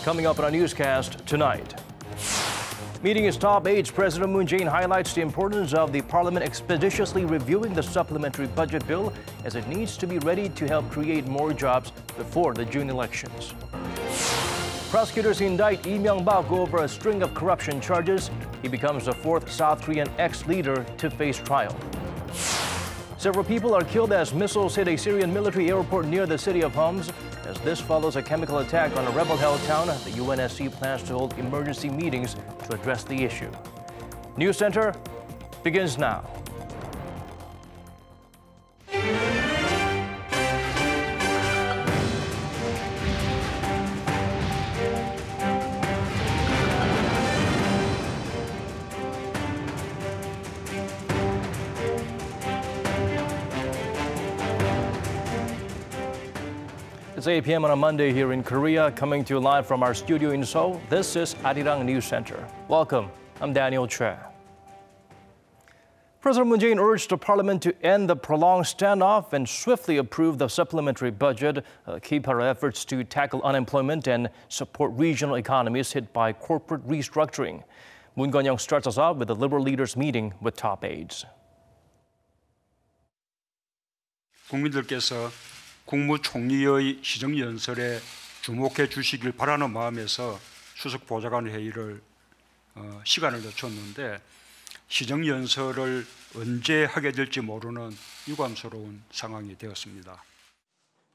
Coming up on our newscast tonight. Meeting his top aides, President Moon Jae-in highlights the importance of the parliament expeditiously reviewing the supplementary budget bill as it needs to be ready to help create more jobs before the June elections. Prosecutors indict Lee Myung-bak over a string of corruption charges. He becomes the fourth South Korean ex-leader to face trial. Several people are killed as missiles hit a Syrian military airport near the city of Homs. As this follows a chemical attack on a rebel-held town, the UNSC plans to hold emergency meetings to address the issue. NEWSCENTER begins now. It's 8 p.m. on a Monday here in Korea, coming to you live from our studio in Seoul. This is Arirang News Center. Welcome, I'm Daniel Choi. President Moon Jae-in urged the parliament to end the prolonged standoff and swiftly approve the supplementary budget, a key part of efforts to tackle unemployment and support regional economies hit by corporate restructuring. Moon Gun-young starts us off with the Liberal leaders meeting with top aides. 국민들께서 국무총리의 시정연설에 주목해 주시길 바라는 마음에서 수석 보좌관 회의를 시간을 늦췄는데 시정연설을 언제 하게 될지 모르는 유감스러운 상황이 되었습니다.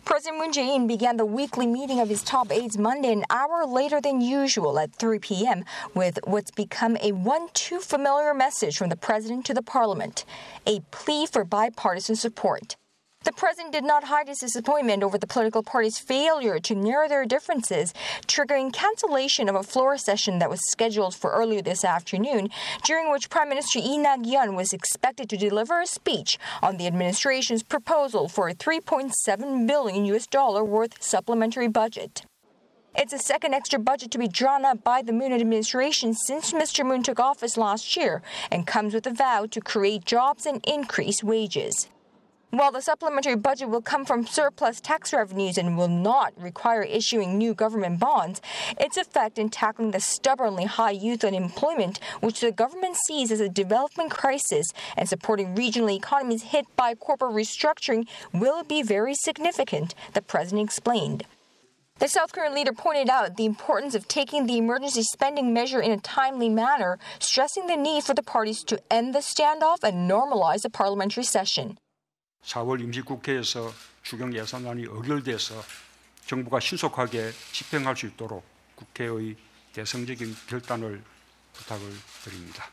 President Moon Jae-in began the weekly meeting of his top aides Monday an hour later than usual at 3 p.m. with what's become a one-too familiar message from the president to the parliament, a plea for bipartisan support. The president did not hide his disappointment over the political parties' failure to narrow their differences, triggering cancellation of a floor session that was scheduled for earlier this afternoon, during which Prime Minister Lee Nak-yeon was expected to deliver a speech on the administration's proposal for a $3.7 billion worth supplementary budget. It's the second extra budget to be drawn up by the Moon administration since Mr. Moon took office last year and comes with a vow to create jobs and increase wages. While the supplementary budget will come from surplus tax revenues and will not require issuing new government bonds, its effect in tackling the stubbornly high youth unemployment, which the government sees as a development crisis, and supporting regional economies hit by corporate restructuring will be very significant, the president explained. The South Korean leader pointed out the importance of taking the emergency spending measure in a timely manner, stressing the need for the parties to end the standoff and normalize the parliamentary session. 4월 임시국회에서 추경 예산안이 의결돼서 정부가 신속하게 집행할 수 있도록 국회의 대승적인 결단을 부탁을 드립니다.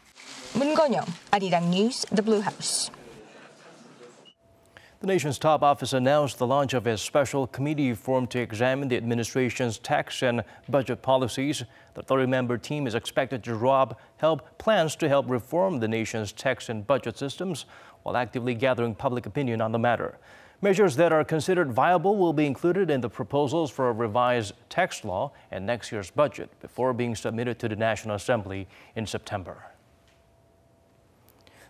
Moon Gun-young, Arirang News, The Blue House. The nation's top office announced the launch of a special committee formed to examine the administration's tax and budget policies. The 30-member team is expected to draw up plans to help reform the nation's tax and budget systems while actively gathering public opinion on the matter. Measures that are considered viable will be included in the proposals for a revised tax law and next year's budget before being submitted to the National Assembly in September.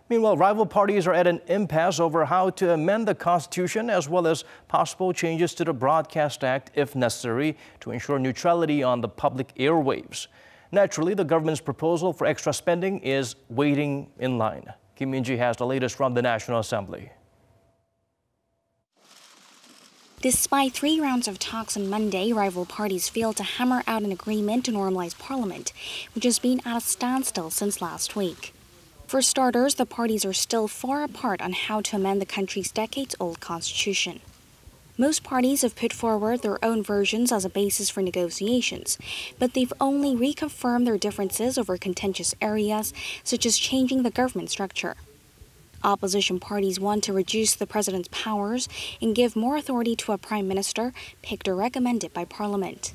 Meanwhile, rival parties are at an impasse over how to amend the Constitution as well as possible changes to the Broadcast Act if necessary to ensure neutrality on the public airwaves. Naturally, the government's proposal for extra spending is waiting in line. Kim Min-ji has the latest from the National Assembly. Despite 3 rounds of talks on Monday, rival parties failed to hammer out an agreement to normalize Parliament, which has been at a standstill since last week. For starters, the parties are still far apart on how to amend the country's decades-old constitution. Most parties have put forward their own versions as a basis for negotiations, but they've only reconfirmed their differences over contentious areas, such as changing the government structure. Opposition parties want to reduce the president's powers and give more authority to a prime minister picked or recommended by Parliament.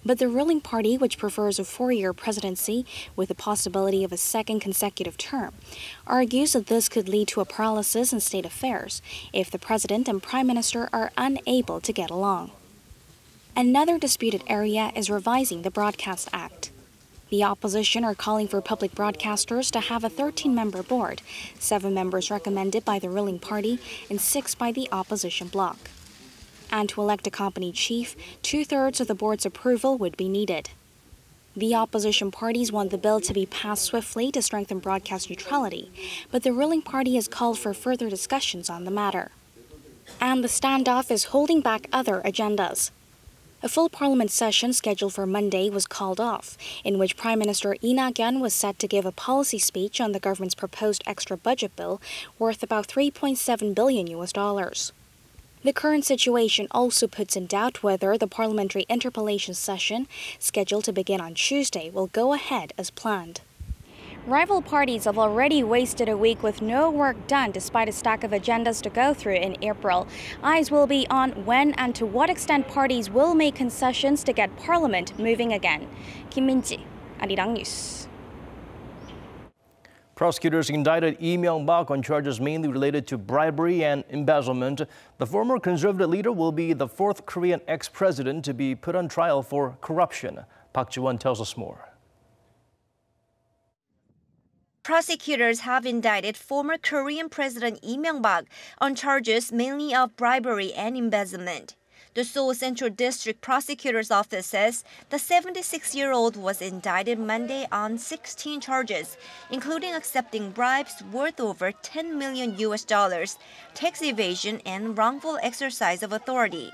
But the ruling party, which prefers a 4-year presidency with the possibility of a second consecutive term, argues that this could lead to a paralysis in state affairs if the president and prime minister are unable to get along. Another disputed area is revising the Broadcast Act. The opposition are calling for public broadcasters to have a 13-member board, 7 members recommended by the ruling party and 6 by the opposition bloc. And to elect a company chief, 2/3 of the board's approval would be needed. The opposition parties want the bill to be passed swiftly to strengthen broadcast neutrality, but the ruling party has called for further discussions on the matter. And the standoff is holding back other agendas. A full parliament session scheduled for Monday was called off, in which Prime Minister Lee Nak-yeon was set to give a policy speech on the government's proposed extra budget bill worth about $3.7 billion. The current situation also puts in doubt whether the parliamentary interpellation session, scheduled to begin on Tuesday, will go ahead as planned. Rival parties have already wasted a week with no work done despite a stack of agendas to go through in April. Eyes will be on when and to what extent parties will make concessions to get Parliament moving again. Kim Min-ji, Arirang News. Prosecutors indicted Lee Myung-bak on charges mainly related to bribery and embezzlement. The former conservative leader will be the fourth Korean ex-president to be put on trial for corruption. Park Ji-won tells us more. Prosecutors have indicted former Korean President Lee Myung-bak on charges mainly of bribery and embezzlement. The Seoul Central District Prosecutor's Office says the 76-year-old was indicted Monday on 16 charges, including accepting bribes worth over $10 million, tax evasion, and wrongful exercise of authority.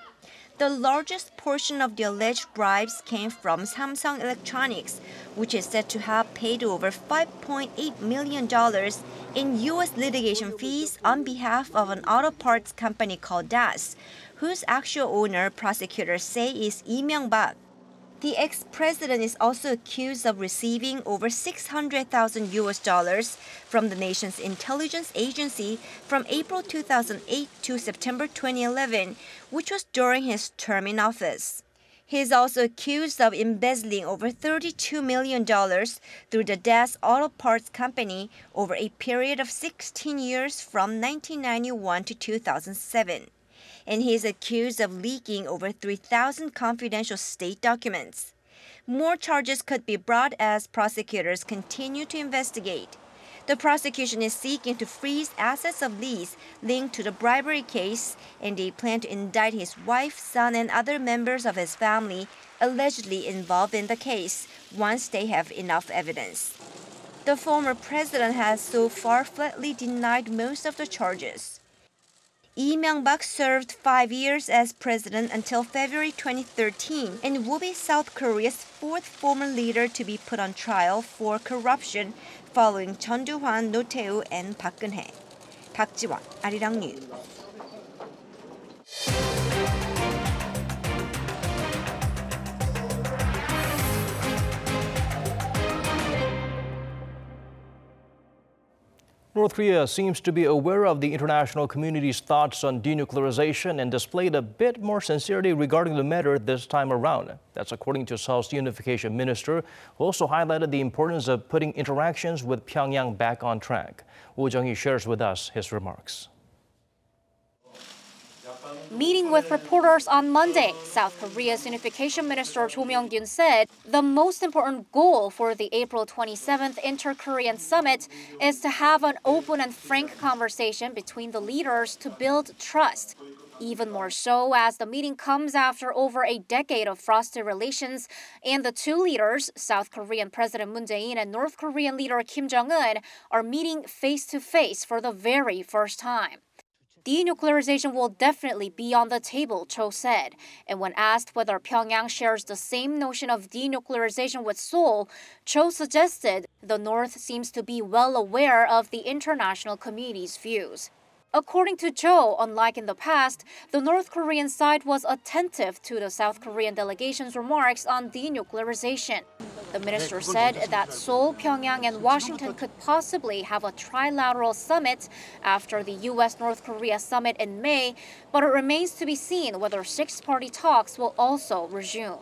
The largest portion of the alleged bribes came from Samsung Electronics, which is said to have paid over $5.8 million in U.S. litigation fees on behalf of an auto parts company called DAS, whose actual owner prosecutors say is Lee Myung-bak. The ex-president is also accused of receiving over $600,000 from the nation's intelligence agency from April 2008 to September 2011, which was during his term in office. He is also accused of embezzling over $32 million through the DAS Auto Parts Company over a period of 16 years from 1991 to 2007. And he is accused of leaking over 3,000 confidential state documents. More charges could be brought as prosecutors continue to investigate. The prosecution is seeking to freeze assets of Lee's linked to the bribery case, and they plan to indict his wife, son, and other members of his family allegedly involved in the case once they have enough evidence. The former president has so far flatly denied most of the charges. Lee Myung-bak served 5 years as president until February 2013 and will be South Korea's fourth former leader to be put on trial for corruption following Chun Doo-hwan, Roh Tae-woo, and Park Geun-hye. Park Ji-won, Arirang News. North Korea seems to be aware of the international community's thoughts on denuclearization and displayed a bit more sincerity regarding the matter this time around. That's according to Seoul's Unification Minister, who also highlighted the importance of putting interactions with Pyongyang back on track. Woo Jung-hee shares with us his remarks. Meeting with reporters on Monday, South Korea's Unification Minister Cho Myung-gyun said the most important goal for the April 27th Inter-Korean Summit is to have an open and frank conversation between the leaders to build trust. Even more so as the meeting comes after over a decade of frosty relations, and the two leaders, South Korean President Moon Jae-in and North Korean leader Kim Jong-un, are meeting face-to-face for the very first time. Denuclearization will definitely be on the table, Cho said. And when asked whether Pyongyang shares the same notion of denuclearization with Seoul, Cho suggested the North seems to be well aware of the international community's views. According to Cho, unlike in the past, the North Korean side was attentive to the South Korean delegation's remarks on denuclearization. The minister said that Seoul, Pyongyang, and Washington could possibly have a trilateral summit after the U.S.-North Korea summit in May, but it remains to be seen whether six-party talks will also resume.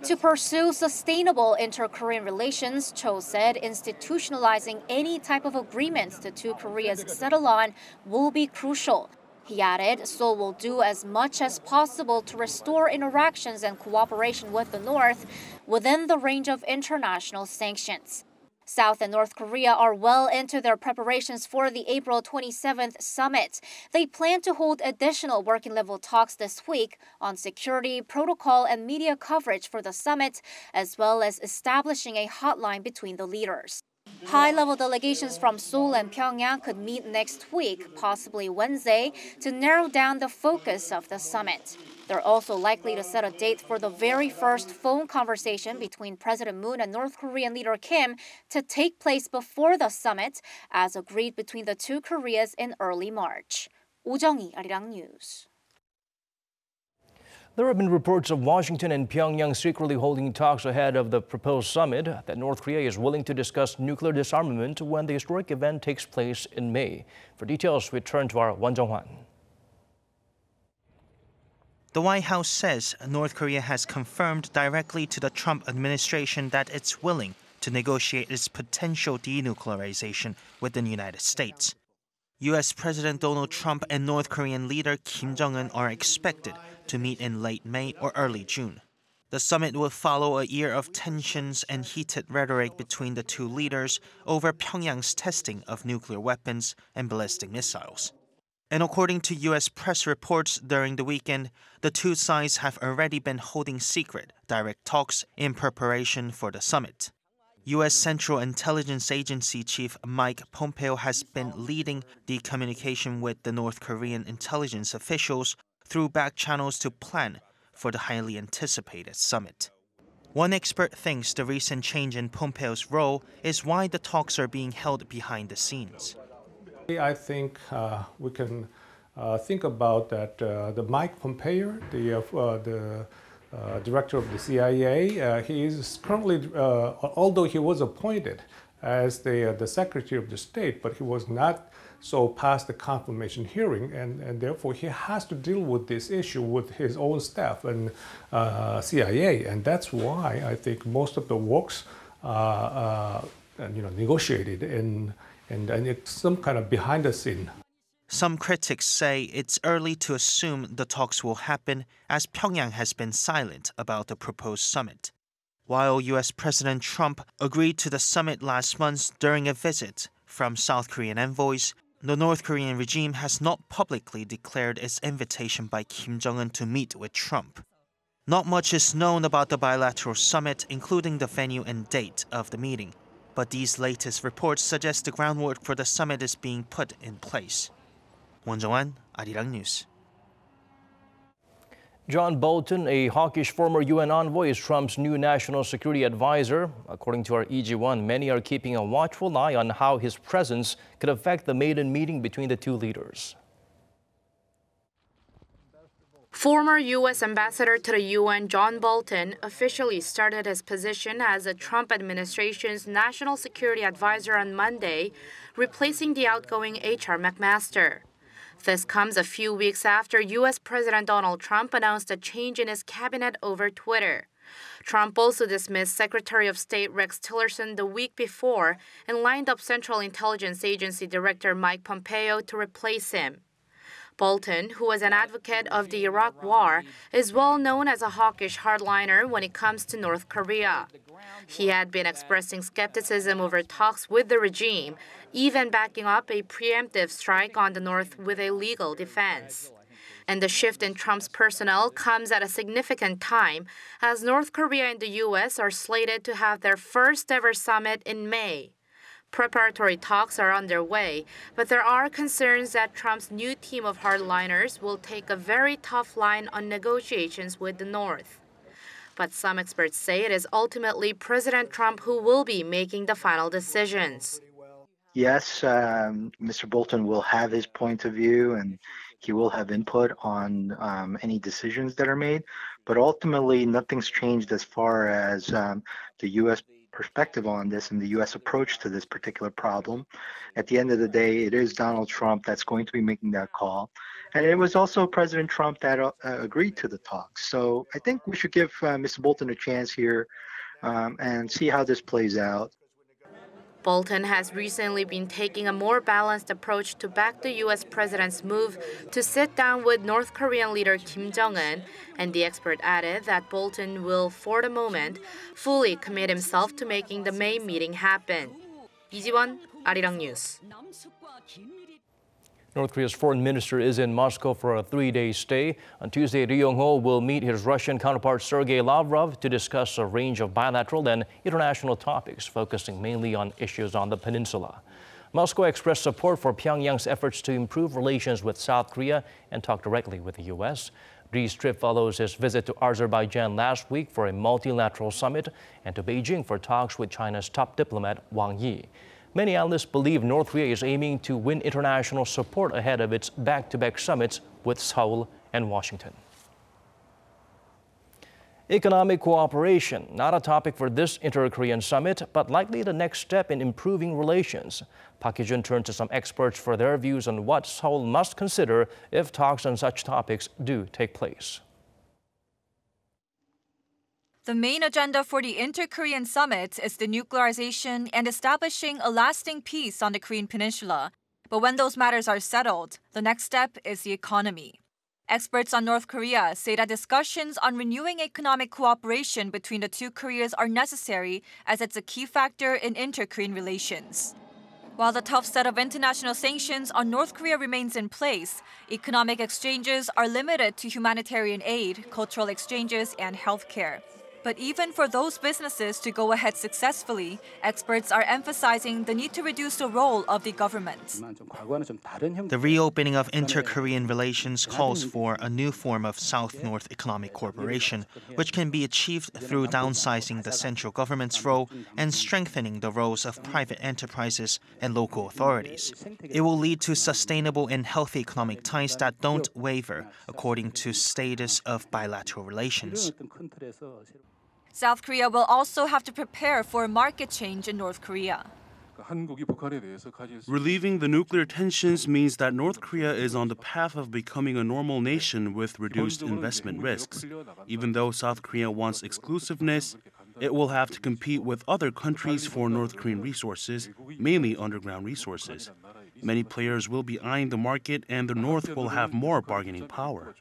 To pursue sustainable inter-Korean relations, Cho said institutionalizing any type of agreements the two Koreas settle on will be crucial. He added Seoul will do as much as possible to restore interactions and cooperation with the North within the range of international sanctions. South and North Korea are well into their preparations for the April 27th summit. They plan to hold additional working-level talks this week on security, protocol, and media coverage for the summit, as well as establishing a hotline between the leaders. High-level delegations from Seoul and Pyongyang could meet next week, possibly Wednesday, to narrow down the focus of the summit. They're also likely to set a date for the very first phone conversation between President Moon and North Korean leader Kim to take place before the summit, as agreed between the two Koreas in early March. Oh Jung-hee, Arirang News. There have been reports of Washington and Pyongyang secretly holding talks ahead of the proposed summit that North Korea is willing to discuss nuclear disarmament when the historic event takes place in May. For details, we turn to our Won Jung-hwan. The White House says North Korea has confirmed directly to the Trump administration that it's willing to negotiate its potential denuclearization with the United States. U.S. President Donald Trump and North Korean leader Kim Jong-un are expected to meet in late May or early June. The summit will follow a year of tensions and heated rhetoric between the two leaders over Pyongyang's testing of nuclear weapons and ballistic missiles. And according to U.S. press reports during the weekend, the two sides have already been holding secret, direct talks in preparation for the summit. U.S. Central Intelligence Agency Chief Mike Pompeo has been leading the communication with the North Korean intelligence officials through back channels to plan for the highly anticipated summit. One expert thinks the recent change in Pompeo's role is why the talks are being held behind the scenes. I think we can think about that the Mike Pompeo, the director of the CIA, he is currently, although he was appointed as the Secretary of the State, but he was not so past the confirmation hearing, and therefore he has to deal with this issue with his own staff and CIA, and that's why I think most of the works negotiated and it's some kind of behind the scene. Some critics say it's early to assume the talks will happen, as Pyongyang has been silent about the proposed summit. While U.S. President Trump agreed to the summit last month during a visit from South Korean envoys, the North Korean regime has not publicly declared its invitation by Kim Jong-un to meet with Trump. Not much is known about the bilateral summit, including the venue and date of the meeting, but these latest reports suggest the groundwork for the summit is being put in place. Won Jung-hwan, Arirang News. John Bolton, a hawkish former UN envoy, is Trump's new national security advisor. According to our EG1, many are keeping a watchful eye on how his presence could affect the maiden meeting between the two leaders. Former U.S. Ambassador to the UN John Bolton officially started his position as the Trump administration's national security advisor on Monday, replacing the outgoing H.R. McMaster. This comes a few weeks after U.S. President Donald Trump announced a change in his cabinet over Twitter. Trump also dismissed Secretary of State Rex Tillerson the week before and lined up Central Intelligence Agency Director Mike Pompeo to replace him. Bolton, who was an advocate of the Iraq War, is well known as a hawkish hardliner when it comes to North Korea. He had been expressing skepticism over talks with the regime, even backing up a preemptive strike on the North with a legal defense. And the shift in Trump's personnel comes at a significant time, as North Korea and the U.S. are slated to have their first-ever summit in May. Preparatory talks are underway, but there are concerns that Trump's new team of hardliners will take a very tough line on negotiations with the North. But some experts say it is ultimately President Trump who will be making the final decisions. Yes, Mr. Bolton will have his point of view and he will have input on any decisions that are made, but ultimately nothing's changed as far as the U.S. perspective on this and the U.S. approach to this particular problem. At the end of the day, it is Donald Trump that's going to be making that call. And it was also President Trump that agreed to the talks. So I think we should give Mr. Bolton a chance here and see how this plays out. Bolton has recently been taking a more balanced approach to back the U.S. president's move to sit down with North Korean leader Kim Jong-un, and the expert added that Bolton will, for the moment, fully commit himself to making the May meeting happen. 이지원, Arirang News. North Korea's foreign minister is in Moscow for a 3-day stay. On Tuesday, Ri Yong-ho will meet his Russian counterpart Sergei Lavrov to discuss a range of bilateral and international topics, focusing mainly on issues on the peninsula. Moscow expressed support for Pyongyang's efforts to improve relations with South Korea and talk directly with the U.S. Ri's trip follows his visit to Azerbaijan last week for a multilateral summit and to Beijing for talks with China's top diplomat Wang Yi. Many analysts believe North Korea is aiming to win international support ahead of its back-to-back summits with Seoul and Washington. Economic cooperation, not a topic for this inter-Korean summit, but likely the next step in improving relations. Park Hee-jun turned to some experts for their views on what Seoul must consider if talks on such topics do take place. The main agenda for the Inter-Korean Summit is denuclearization and establishing a lasting peace on the Korean Peninsula. But when those matters are settled, the next step is the economy. Experts on North Korea say that discussions on renewing economic cooperation between the two Koreas are necessary as it's a key factor in inter-Korean relations. While the tough set of international sanctions on North Korea remains in place, economic exchanges are limited to humanitarian aid, cultural exchanges, and healthcare. But even for those businesses to go ahead successfully, experts are emphasizing the need to reduce the role of the government. The reopening of inter-Korean relations calls for a new form of South-North economic cooperation, which can be achieved through downsizing the central government's role and strengthening the roles of private enterprises and local authorities. It will lead to sustainable and healthy economic ties that don't waver according to status of bilateral relations. South Korea will also have to prepare for a market change in North Korea. Relieving the nuclear tensions means that North Korea is on the path of becoming a normal nation with reduced investment risks. Even though South Korea wants exclusiveness, it will have to compete with other countries for North Korean resources, mainly underground resources. Many players will be eyeing the market, and the North will have more bargaining power.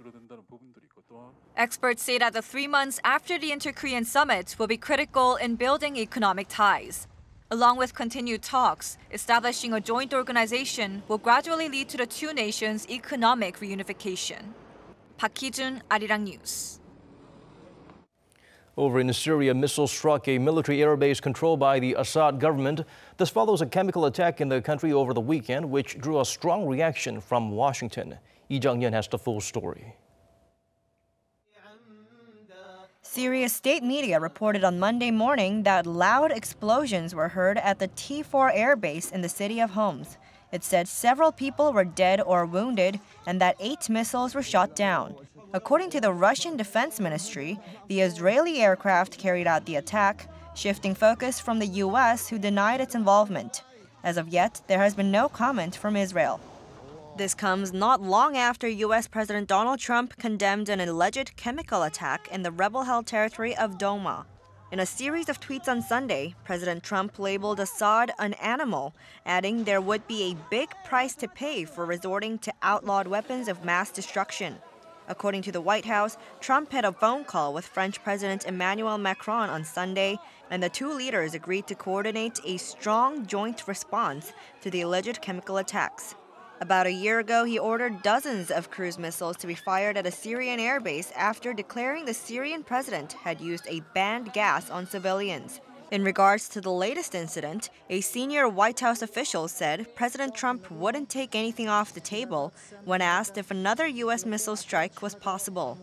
Experts say that the 3 months after the Inter-Korean Summit will be critical in building economic ties. Along with continued talks, establishing a joint organization will gradually lead to the two nations' economic reunification. Park Hee-jun, Arirang News. Over in Syria, missiles struck a military airbase controlled by the Assad government. This follows a chemical attack in the country over the weekend, which drew a strong reaction from Washington. Lee Jung-yeon has the full story. Syria's state media reported on Monday morning that loud explosions were heard at the T4 airbase in the city of Homs. It said several people were dead or wounded and that 8 missiles were shot down. According to the Russian Defense Ministry, the Israeli aircraft carried out the attack, shifting focus from the U.S., who denied its involvement. As of yet, there has been no comment from Israel. This comes not long after U.S. President Donald Trump condemned an alleged chemical attack in the rebel-held territory of Douma. In a series of tweets on Sunday, President Trump labeled Assad an animal, adding there would be a big price to pay for resorting to outlawed weapons of mass destruction. According to the White House, Trump had a phone call with French President Emmanuel Macron on Sunday, and the two leaders agreed to coordinate a strong joint response to the alleged chemical attacks. About a year ago, he ordered dozens of cruise missiles to be fired at a Syrian airbase after declaring the Syrian president had used a banned gas on civilians. In regards to the latest incident, a senior White House official said President Trump wouldn't take anything off the table when asked if another U.S. missile strike was possible.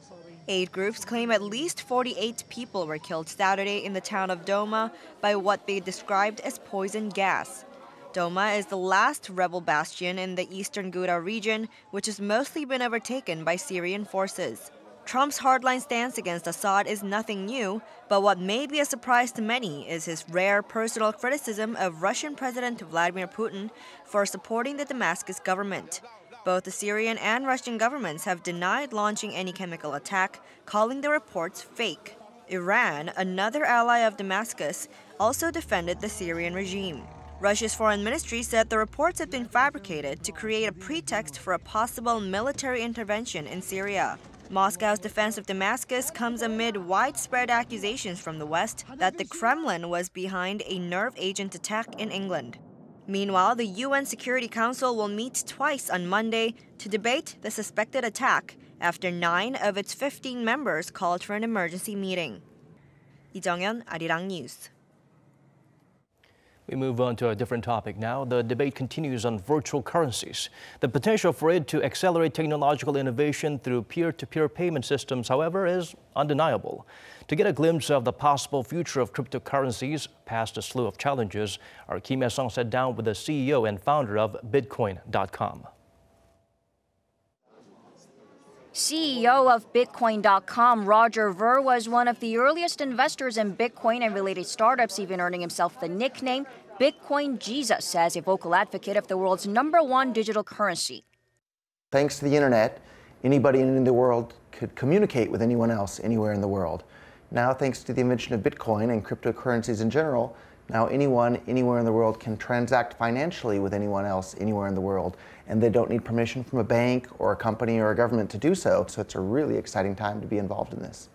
Aid groups claim at least 48 people were killed Saturday in the town of Douma by what they described as poison gas. Douma is the last rebel bastion in the eastern Ghouta region, which has mostly been overtaken by Syrian forces. Trump's hardline stance against Assad is nothing new, but what may be a surprise to many is his rare personal criticism of Russian President Vladimir Putin for supporting the Damascus government. Both the Syrian and Russian governments have denied launching any chemical attack, calling the reports fake. Iran, another ally of Damascus, also defended the Syrian regime. Russia's foreign ministry said the reports had been fabricated to create a pretext for a possible military intervention in Syria. Moscow's defense of Damascus comes amid widespread accusations from the West that the Kremlin was behind a nerve agent attack in England. Meanwhile, the UN Security Council will meet twice on Monday to debate the suspected attack after 9 of its 15 members called for an emergency meeting. Lee Jung-yeon, Arirang News. We move on to a different topic now. The debate continues on virtual currencies. The potential for it to accelerate technological innovation through peer-to-peer payment systems, however, is undeniable. To get a glimpse of the possible future of cryptocurrencies past a slew of challenges, our Kim Hye-sung sat down with the CEO and founder of Bitcoin.com. CEO of Bitcoin.com, Roger Ver, was one of the earliest investors in Bitcoin and related startups, even earning himself the nickname Bitcoin Jesus as a vocal advocate of the world's #1 digital currency. Thanks to the internet, anybody in the world could communicate with anyone else anywhere in the world. Now, thanks to the invention of Bitcoin and cryptocurrencies in general, now anyone anywhere in the world can transact financially with anyone else anywhere in the world, and they don't need permission from a bank or a company or a government to do so. So it's a really exciting time to be involved in this.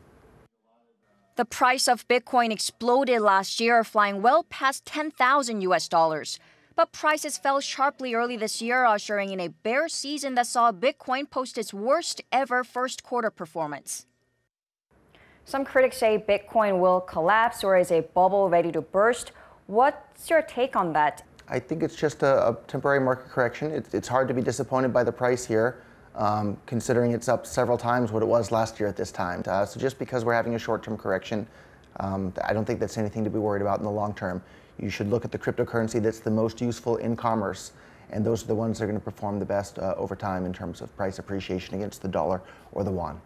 The price of Bitcoin exploded last year, flying well past $10,000. But prices fell sharply early this year, ushering in a bear season that saw Bitcoin post its worst ever first quarter performance. Some critics say Bitcoin will collapse or is a bubble ready to burst. What's your take on that? I think it's just a temporary market correction. It's hard to be disappointed by the price here, considering it's up several times what it was last year at this time. So just because we're having a short-term correction, I don't think that's anything to be worried about in the long term. You should look at the cryptocurrency that's the most useful in commerce, and those are the ones that are going to perform the best over time in terms of price appreciation against the dollar or the won.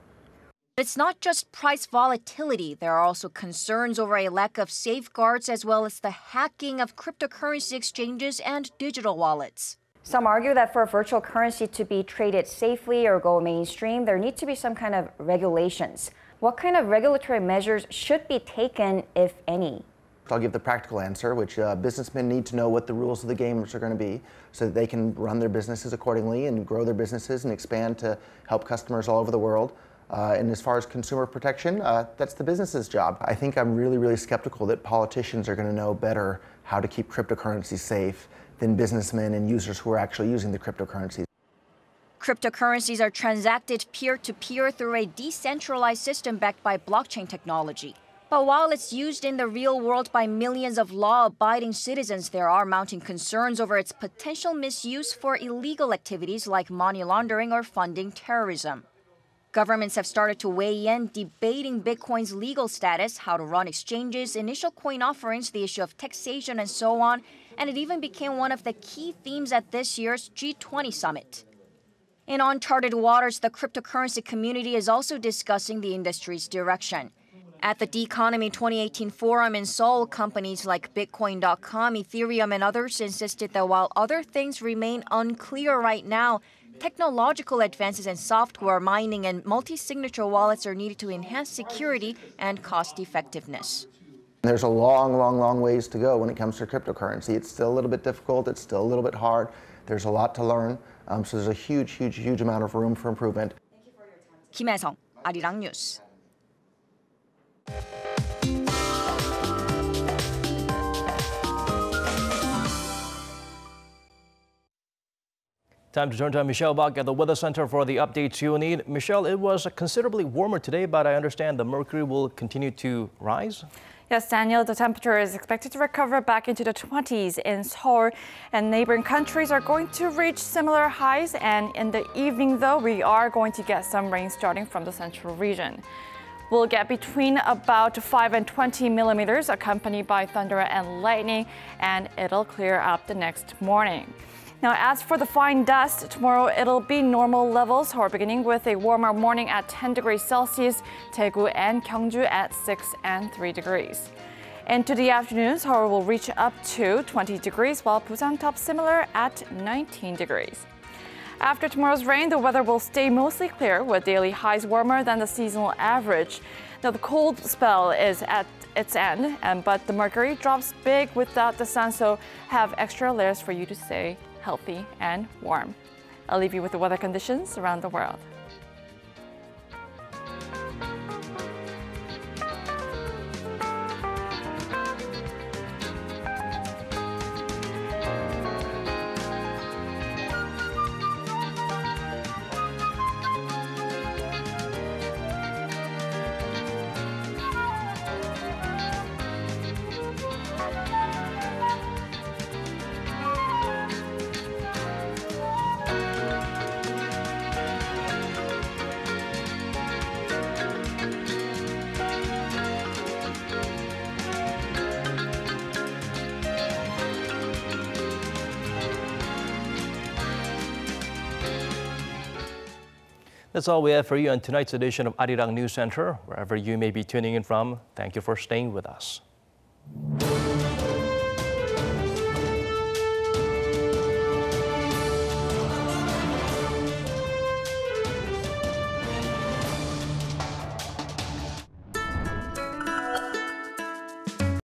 It's not just price volatility. There are also concerns over a lack of safeguards as well as the hacking of cryptocurrency exchanges and digital wallets. Some argue that for virtual currency to be traded safely or go mainstream, there need to be some kind of regulations. What kind of regulatory measures should be taken, if any? I'll give the practical answer, which businessmen need to know what the rules of the game are going to be so that they can run their businesses accordingly and grow their businesses and expand to help customers all over the world. And as far as consumer protection, that's the business's job. I think I'm really skeptical that politicians are going to know better how to keep cryptocurrencies safe than businessmen and users who are actually using the cryptocurrencies. Cryptocurrencies are transacted peer-to-peer through a decentralized system backed by blockchain technology. But while it's used in the real world by millions of law-abiding citizens, there are mounting concerns over its potential misuse for illegal activities like money laundering or funding terrorism. Governments have started to weigh in, debating Bitcoin's legal status, how to run exchanges, initial coin offerings, the issue of taxation, and so on. And it even became one of the key themes at this year's G20 summit. In uncharted waters, the cryptocurrency community is also discussing the industry's direction. At the D-Economy 2018 forum in Seoul, companies like Bitcoin.com, Ethereum, and others insisted that while other things remain unclear right now, technological advances in software, mining, and multi-signature wallets are needed to enhance security and cost-effectiveness. There's a long ways to go when it comes to cryptocurrency. It's still a little bit difficult. It's still a little bit hard. There's a lot to learn. So there's a huge amount of room for improvement. Kim Hye-sung, Arirang News. Time to turn to Michelle Bach at the Weather Center for the updates you need. Michelle, it was considerably warmer today, but I understand the mercury will continue to rise? Yes, Daniel, the temperature is expected to recover back into the 20s in Seoul, and neighboring countries are going to reach similar highs. And in the evening, though, we are going to get some rain starting from the central region. We'll get between about 5 and 20 millimeters, accompanied by thunder and lightning, and it'll clear up the next morning. Now, as for the fine dust, tomorrow it'll be normal levels, or beginning with a warmer morning at 10 degrees Celsius, Daegu and Gyeongju at 6 and 3 degrees. Into the afternoon, Seoul will reach up to 20 degrees, while Busan tops similar at 19 degrees. After tomorrow's rain, the weather will stay mostly clear, with daily highs warmer than the seasonal average. Now, the cold spell is at its end, but the mercury drops big without the sun, so have extra layers for you to stay healthy and warm. I'll leave you with the weather conditions around the world. That's all we have for you on tonight's edition of Arirang News Center. Wherever you may be tuning in from, thank you for staying with us.